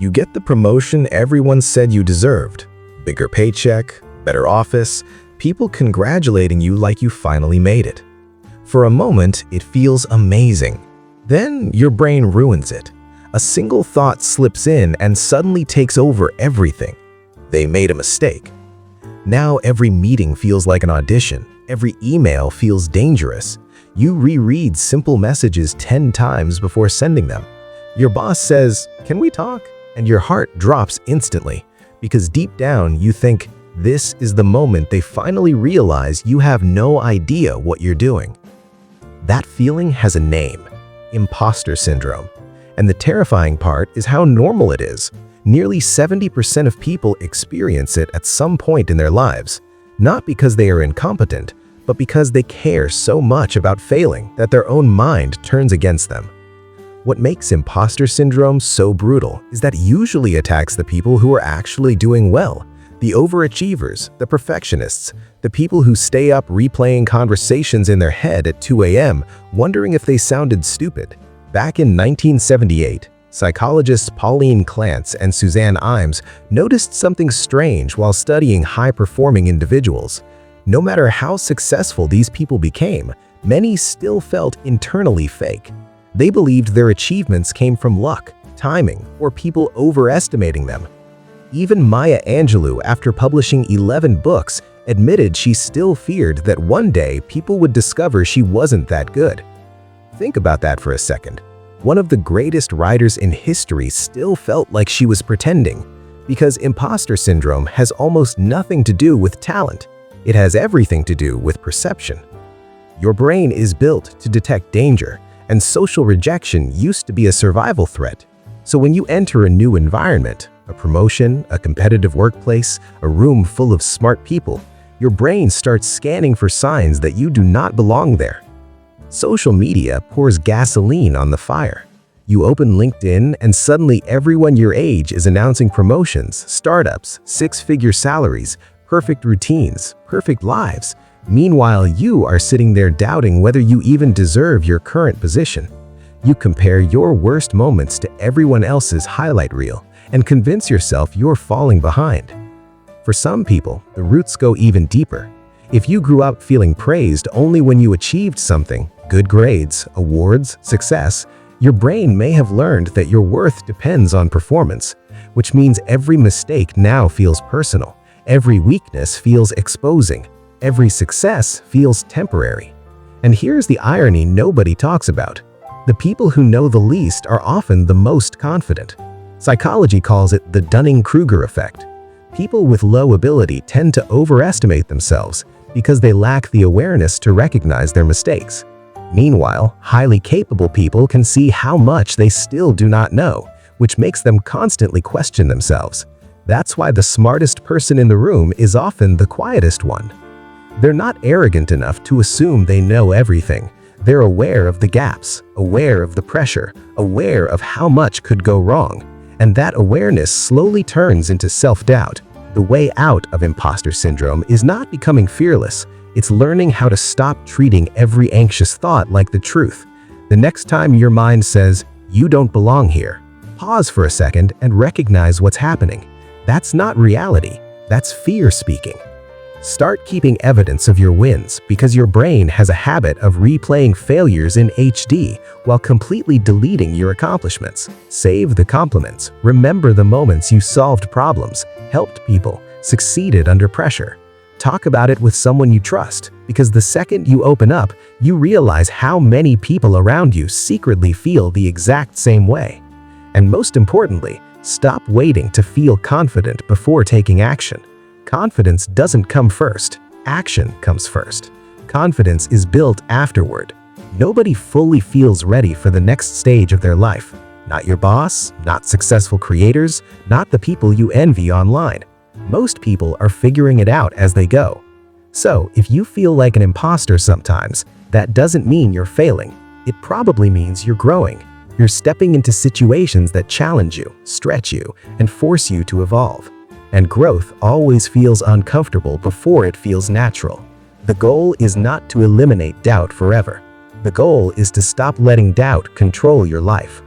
You get the promotion everyone said you deserved. Bigger paycheck, better office, people congratulating you like you finally made it. For a moment, it feels amazing. Then your brain ruins it. A single thought slips in and suddenly takes over everything. They made a mistake. Now every meeting feels like an audition. Every email feels dangerous. You reread simple messages 10 times before sending them. Your boss says, "Can we talk?" And your heart drops instantly, because deep down you think, this is the moment they finally realize you have no idea what you're doing. That feeling has a name: Imposter Syndrome. And the terrifying part is how normal it is. Nearly 70% of people experience it at some point in their lives, not because they are incompetent, but because they care so much about failing that their own mind turns against them. What makes imposter syndrome so brutal is that it usually attacks the people who are actually doing well. The overachievers, the perfectionists, the people who stay up replaying conversations in their head at 2 a.m., wondering if they sounded stupid. Back in 1978, psychologists Pauline Clance and Suzanne Imes noticed something strange while studying high-performing individuals. No matter how successful these people became, many still felt internally fake. They believed their achievements came from luck, timing, or people overestimating them. Even Maya Angelou, after publishing 11 books, admitted she still feared that one day people would discover she wasn't that good. Think about that for a second. One of the greatest writers in history still felt like she was pretending, because imposter syndrome has almost nothing to do with talent. It has everything to do with perception. Your brain is built to detect danger, and social rejection used to be a survival threat. So when you enter a new environment, a promotion, a competitive workplace, a room full of smart people, your brain starts scanning for signs that you do not belong there. Social media pours gasoline on the fire. You open LinkedIn and suddenly everyone your age is announcing promotions, startups, six-figure salaries, perfect routines, perfect lives. Meanwhile, you are sitting there doubting whether you even deserve your current position. You compare your worst moments to everyone else's highlight reel and convince yourself you're falling behind. For some people, the roots go even deeper. If you grew up feeling praised only when you achieved something, good grades, awards, success, your brain may have learned that your worth depends on performance, which means every mistake now feels personal, every weakness feels exposing, every success feels temporary. And here's the irony nobody talks about. The people who know the least are often the most confident. Psychology calls it the Dunning-Kruger Effect. People with low ability tend to overestimate themselves because they lack the awareness to recognize their mistakes. Meanwhile, highly capable people can see how much they still do not know, which makes them constantly question themselves. That's why the smartest person in the room is often the quietest one. They're not arrogant enough to assume they know everything. They're aware of the gaps, aware of the pressure, aware of how much could go wrong. And that awareness slowly turns into self-doubt. The way out of imposter syndrome is not becoming fearless. It's learning how to stop treating every anxious thought like the truth. The next time your mind says, "You don't belong here," pause for a second and recognize what's happening. That's not reality. That's fear speaking. Start keeping evidence of your wins, because your brain has a habit of replaying failures in HD while completely deleting your accomplishments. Save the compliments. Remember the moments you solved problems, helped people, succeeded under pressure. Talk about it with someone you trust, because the second you open up, you realize how many people around you secretly feel the exact same way. And most importantly, stop waiting to feel confident before taking action. Confidence doesn't come first. Action comes first. Confidence is built afterward. Nobody fully feels ready for the next stage of their life. Not your boss, not successful creators, not the people you envy online. Most people are figuring it out as they go. So, if you feel like an imposter sometimes, that doesn't mean you're failing. It probably means you're growing. You're stepping into situations that challenge you, stretch you, and force you to evolve. And growth always feels uncomfortable before it feels natural. The goal is not to eliminate doubt forever. The goal is to stop letting doubt control your life.